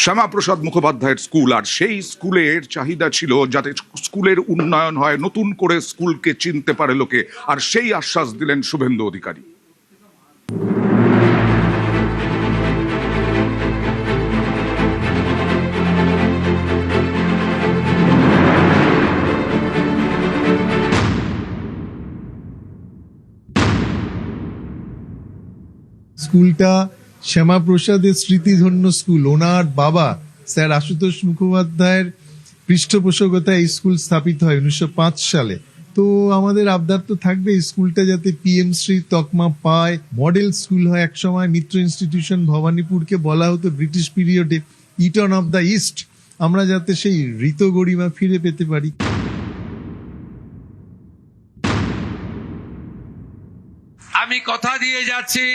শ্যামাপ্রসাদ মুখোপাধ্যায়ের স্কুল, আর সেই স্কুলের চাহিদা ছিল যাতে স্কুলের উন্নয়ন হয়, নতুন করে স্কুলকে চিনতে পারে লোকে, আর সেই আশ্বাস দিলেন শুভেন্দু অধিকারী। স্কুলটা শ্যামাপ্রসাদের স্মৃতিধন্য স্কুল। ওনার বাবা স্যার আশুতোষ মুখোপাধ্যায়ের পৃষ্ঠপোষকতায় এই স্কুল স্থাপিত হয় 1905 সালে। তো আমাদের আবদার তো থাকবে এই স্কুলটা যাতে পিএমশ্রী তকমা পায়, মডেল স্কুল হয়। একসময় মিত্র ইনস্টিটিউশন ভবানীপুরকে বলা হতো ব্রিটিশ পিরিয়ডে ইটন অফ দ্য ইস্ট। আমরা যাতে সেই ঋত গরিমা ফিরে পেতে পারি। আমি কথা দিয়ে যাচ্ছি,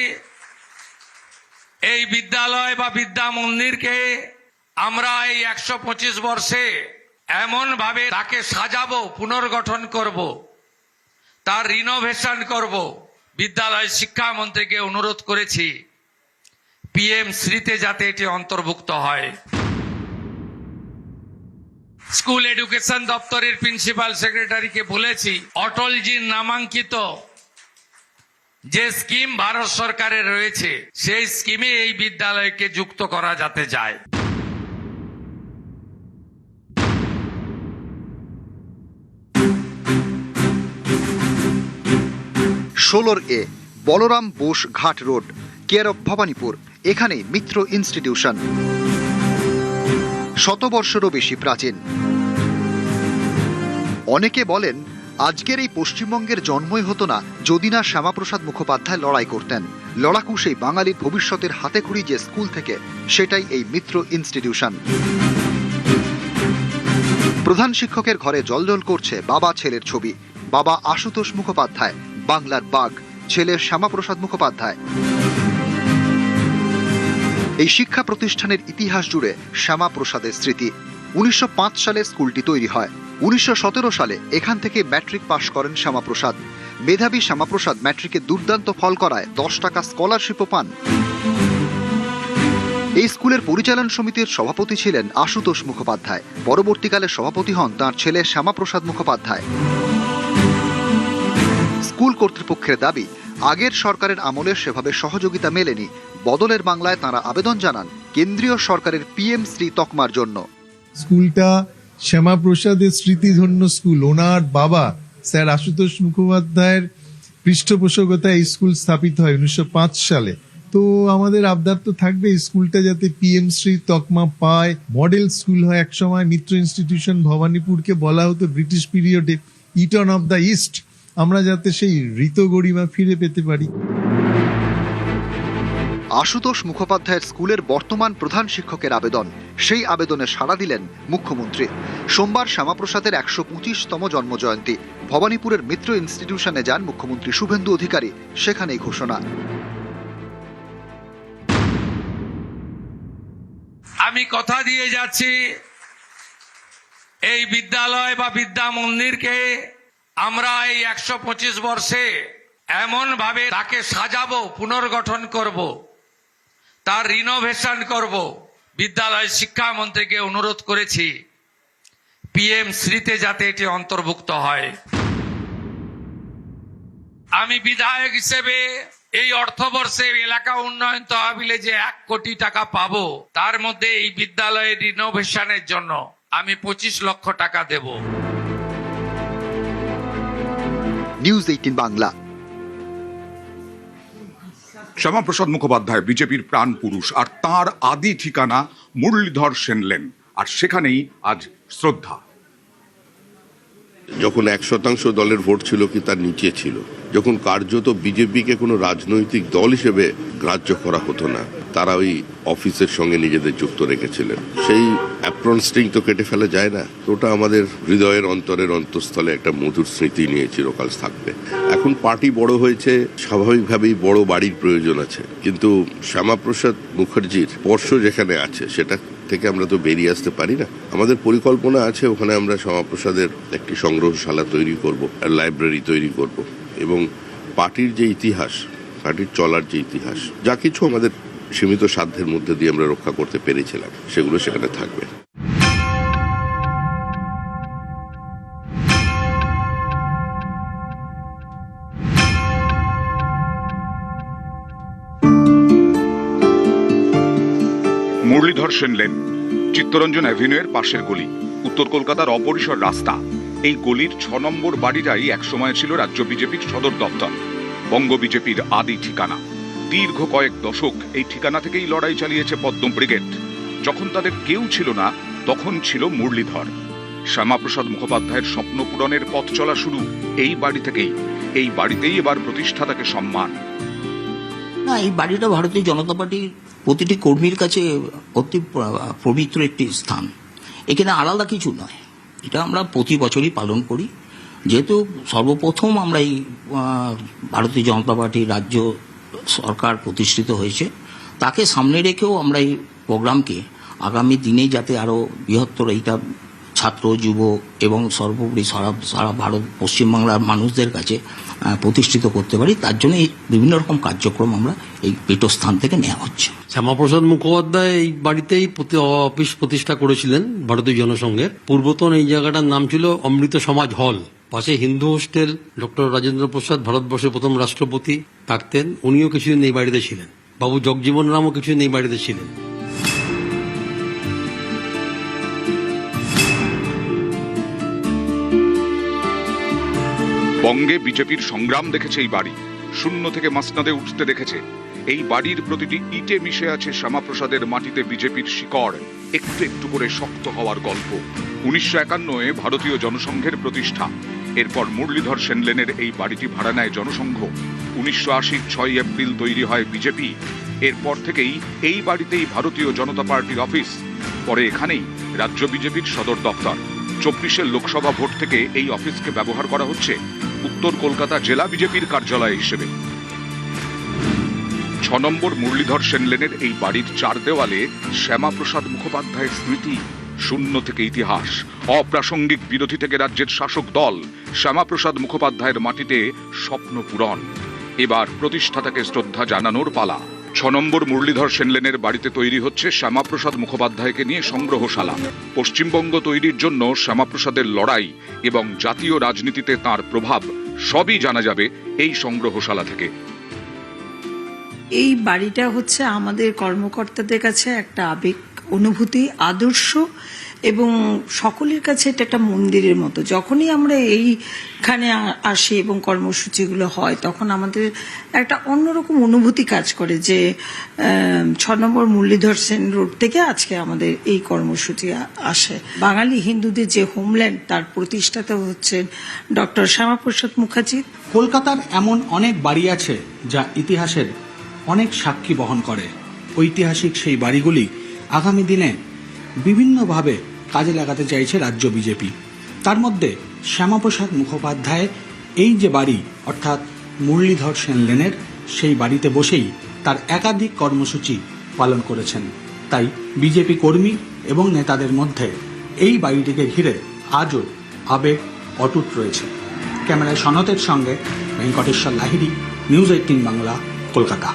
এই বিদ্যালয় বা বিদ্যা মন্দিরকে আমরা এই 125 বর্ষে এমন ভাবে তাকে সাজাবো, পুনর্গঠন করব, তার রিনোভেশন করব। বিদ্যালয় শিক্ষামন্ত্রীকে অনুরোধ করেছি পিএম শ্রীতে যাতে এটি অন্তর্ভুক্ত হয়। স্কুল এডুকেশন দপ্তরের প্রিন্সিপাল সেক্রেটারিকে বলেছি অটলজির নামাঙ্কিত যে স্কিম ভারত সরকারের রয়েছে সেই স্কিমে এই বিদ্যালয়কে যুক্ত করা যাতে যায়। ষোলোর এ বলরাম বোস ঘাট রোড, কেয়ার অফ ভবানীপুর। এখানেই মিত্র ইনস্টিটিউশন, শতবর্ষেরও বেশি প্রাচীন। অনেকে বলেন আজকের এই পশ্চিমবঙ্গের জন্মই হতো না যদি না শ্যামাপ্রসাদ মুখোপাধ্যায় লড়াই করতেন। লড়াকু সেই বাঙালির ভবিষ্যতের হাতেখড়ি যে স্কুল থেকে, সেটাই এই মিত্র ইনস্টিটিউশন। প্রধান শিক্ষকের ঘরে জ্বলজ্বল করছে বাবা ছেলের ছবি। বাবা আশুতোষ মুখোপাধ্যায়, বাংলার বাঘ; ছেলে শ্যামাপ্রসাদ মুখোপাধ্যায়। এই শিক্ষা প্রতিষ্ঠানের ইতিহাস জুড়ে শ্যামাপ্রসাদের স্মৃতি। 1905 সালে স্কুলটি তৈরি হয়। 1917 সালে এখান থেকে ম্যাট্রিক পাশ করেন শ্যামাপ্রসাদ। মেধাবী শ্যামাপ্রসাদ ম্যাট্রিকে দুর্দান্ত ফল করায় 10 টাকা স্কলারশিপও পান। এই স্কুলের পরিচালন সমিতির সভাপতি ছিলেন আশুতোষ মুখোপাধ্যায়। পরবর্তীকালে সভাপতি হন তাঁর ছেলে শ্যামাপ্রসাদ মুখোপাধ্যায়। স্কুল কর্তৃপক্ষের দাবি, আগের সরকারের আমলে সেভাবে সহযোগিতা মেলেনি। বদলের বাংলায় তাঁরা আবেদন জানান কেন্দ্রীয় সরকারের পিএম শ্রী তকমার জন্য। স্কুলটা শ্যামাপ্রসাদের স্মৃতিধন্য স্কুল। ওনার বাবা স্যার আশুতোষ মুখোপাধ্যায়ের পৃষ্ঠপোষকতায় এই স্কুল স্থাপিত হয় 1905 সালে। তো আমাদের আবদার তো থাকবে এই স্কুলটা যাতে পিএমশ্রী তকমা পায়, মডেল স্কুল হয়। একসময় মিত্র ইনস্টিটিউশন ভবানীপুরকে বলা হতো ব্রিটিশ পিরিয়ডে ইটন অফ দ্য ইস্ট। আমরা যাতে সেই ঋত গরিমা ফিরে পেতে পারি। আশুতোষ মুখোপাধ্যায়ের স্কুলের বর্তমান প্রধান শিক্ষকের আবেদন, সেই আবেদনে সাড়া দিলেন মুখ্যমন্ত্রী। সোমবার শ্যামাপ্রসাদের 125তম জন্মজয়ন্তী। ভবানীপুরের মিত্র ইনস্টিটিউশনে যান মুখ্যমন্ত্রী শুভেন্দু অধিকারী। সেখানেই ঘোষণা। আমি কথা দিয়ে যাচ্ছি, এই বিদ্যালয় বা বিদ্যা মন্দিরকে আমরা এই 125 বর্ষে এমন ভাবে তাকে সাজাবো, পুনর্গঠন করব, তার রিনোভেশন করব। বিদ্যালয় শিক্ষামন্ত্রীকে অনুরোধ করেছি পিএম শ্রীতে যাতে এটি অন্তর্ভুক্ত হয়। আমি বিধায়ক হিসেবে এই অর্থবর্ষে এলাকা উন্নয়ন তহবিলে যে 1 কোটি টাকা পাবো, তার মধ্যে এই বিদ্যালয়ের রিনোভেশনের জন্য আমি 25 লক্ষ টাকা দেব। নিউজ 18 বাংলা। শ্যামাপ্রসাদ মুখোপাধ্যায় বিজেপির প্রাণ পুরুষ, আর তাঁর আদি ঠিকানা মুরলীধর সেন লেন, আর সেখানেই আজ শ্রদ্ধা। যখন 1% দলের ভোট ছিল কি তার নিচে ছিল, যখন কার্যত বিজেপিকে কোনো রাজনৈতিক দল হিসেবে গ্রাহ্য করা হতো না, তারা ওই অফিসের সঙ্গে নিজেদের যুক্ত রেখেছিলেন। সেই অ্যাপ্রন স্ট্রিং তো কেটে ফেলা যায় না। ওটা আমাদের হৃদয়ের অন্তরের অন্তঃস্থলে একটা মধুর স্মৃতি নিয়ে চিরকাল থাকবে। এখন পার্টি বড় হয়েছে, স্বাভাবিকভাবেই বড় বাড়ির প্রয়োজন আছে, কিন্তু শ্যামাপ্রসাদ মুখার্জির স্পর্শ যেখানে আছে সেটা থেকে আমরা তো বেরিয়ে আসতে পারি না। আমাদের পরিকল্পনা আছে ওখানে আমরা শ্যামাপ্রসাদের একটি সংগ্রহশালা তৈরি করব, লাইব্রেরি তৈরি করব, এবং পার্টির যে ইতিহাস, পার্টির চলার যে ইতিহাস, যা কিছু আমাদের সীমিত সাধ্যের মধ্যে দিয়ে আমরা রক্ষা করতে পেরেছিলাম, সেগুলো সেখানে থাকবে। মুরলীধর সেন লেন, চিত্তরঞ্জন অ্যাভিনিউয়ের পাশের গলি, উত্তর কলকাতার অপরিসর রাস্তা। এই গলির 6 নম্বর বাড়িটাই একসময় ছিল রাজ্য বিজেপির সদর দপ্তর, বঙ্গ বিজেপির আদি ঠিকানা। দীর্ঘ কয়েক দশক এই ঠিকানা থেকেই লড়াই চালিয়েছে পদ্ম ব্রিগেড। যখন তাদের কেউ ছিল না, তখন ছিল মুরলীধর। শ্যামাপ্রসাদ মুখোপাধ্যায়ের স্বপ্ন পূরণের পথ চলা শুরু এই বাড়ি থেকেই। এই বাড়িতেই এবার প্রতিষ্ঠাতাকে সম্মান। না, এই বাড়িটা ভারতীয় জনতা পার্টির প্রতিটি কর্মীর কাছে অতি পবিত্র একটি স্থান। এখানে আলাদা কিছু নয়, এটা আমরা প্রতি বছরই পালন করি। যেহেতু সর্বপ্রথম আমরা এই ভারতীয় জনতা পার্টির রাজ্য সরকার প্রতিষ্ঠিত হয়েছে, তাকে সামনে রেখেও আমরা এই প্রোগ্রামকে আগামী দিনে যাতে আরও বৃহত্তর এইটা ছাত্র, যুব এবং সর্বোপরি সারা ভারত পশ্চিমবাংলার মানুষদের কাছে প্রতিষ্ঠিত করতে পারি, তার জন্য এই বিভিন্ন রকম কার্যক্রম আমরা এই পীঠস্থান থেকে নেওয়া হচ্ছে। শ্যামাপ্রসাদ মুখোপাধ্যায় এই বাড়িতেই অফিস প্রতিষ্ঠা করেছিলেন ভারতীয় জনসংঘের। পূর্বতন এই জায়গাটার নাম ছিল অমৃত সমাজ হল, পাশে হিন্দু হোস্টেল। ডক্টর রাজেন্দ্র প্রসাদ, ভারতবর্ষের প্রথম রাষ্ট্রপতি, থাকতেন, উনিও কিছুদিন এই বাড়িতে ছিলেন। বাবু জগজীবন রামও কিছুদিন এই বাড়িতে ছিলেন। বঙ্গে বিজেপির সংগ্রাম দেখেছে এই বাড়ি, শূন্য থেকে মাসনাদে উঠতে দেখেছে। এই বাড়ির প্রতিটি ইটে মিশে আছে শ্যামাপ্রসাদের মাটিতে বিজেপির শিকড়, একটু একটু করে শক্ত হওয়ার গল্প। 1951 ভারতীয় জনসংঘের প্রতিষ্ঠা। এরপর মুরলীধর সেন লেনের এই বাড়িটি ভাড়া নেয় জনসংঘ। 1980 6 এপ্রিল তৈরি হয় বিজেপি। এরপর থেকেই এই বাড়িতেই ভারতীয় জনতা পার্টির অফিস। পরে এখানেই রাজ্য বিজেপির সদর দপ্তর। 24 লোকসভা ভোট থেকে এই অফিসকে ব্যবহার করা হচ্ছে উত্তর কলকাতা জেলা বিজেপির কার্যালয় হিসেবে। 6 নম্বর মুরলীধর সেন লেনের এই বাড়ির 4 দেওয়ালে শ্যামাপ্রসাদ মুখোপাধ্যায়ের স্মৃতি, শূন্য থেকে ইতিহাস, অপ্রাসঙ্গিক বিরোধী থেকে রাজ্যের শাসক দল। শ্যামাপ্রসাদ মুখোপাধ্যায়ের মাটিতে স্বপ্ন পূরণ। এবার প্রতিষ্ঠাতাকে শ্রদ্ধা জানানোর পালা। 6 নম্বর মুরলীধর সেন লেনের বাড়িতে তৈরি হচ্ছে শ্যামাপ্রসাদ মুখোপাধ্যায়কে নিয়ে সংগ্রহশালা। পশ্চিমবঙ্গ তৈরির জন্য শ্যামাপ্রসাদের লড়াই এবং জাতীয় রাজনীতিতে তার প্রভাব সবই জানা যাবে এই সংগ্রহশালা থেকে। এই বাড়িটা হচ্ছে আমাদের কর্মকর্তাদের কাছে একটা আবেগ, অনুভূতি, আদর্শ এবং সকলের কাছে এটা একটা মন্দিরের মতো। যখনই আমরা এইখানে আসি এবং কর্মসূচিগুলো হয়, তখন আমাদের একটা অন্যরকম অনুভূতি কাজ করে যে 6 নম্বর মুরলীধর সেন রোড থেকে আজকে আমাদের এই কর্মসূচি আসে। বাঙালি হিন্দুদের যে হোমল্যান্ড, তার প্রতিষ্ঠাতা হচ্ছেন ডক্টর শ্যামাপ্রসাদ মুখার্জি। কলকাতার এমন অনেক বাড়ি আছে যা ইতিহাসের অনেক সাক্ষী বহন করে। ঐতিহাসিক সেই বাড়িগুলি আগামী দিনে বিভিন্নভাবে কাজে লাগাতে চাইছে রাজ্য বিজেপি। তার মধ্যে শ্যামাপ্রসাদ মুখোপাধ্যায় এই যে বাড়ি, অর্থাৎ মুরলীধর সেন লেনের, সেই বাড়িতে বসেই তার একাধিক কর্মসূচি পালন করেছেন। তাই বিজেপি কর্মী এবং নেতাদের মধ্যে এই বাড়িটিকে ঘিরে আজও আবেগ অটুট রয়েছে। ক্যামেরায় সনতের সঙ্গে ভেঙ্কটেশ্বর লাহিড়ী, নিউজ 18 বাংলা, কলকাতা।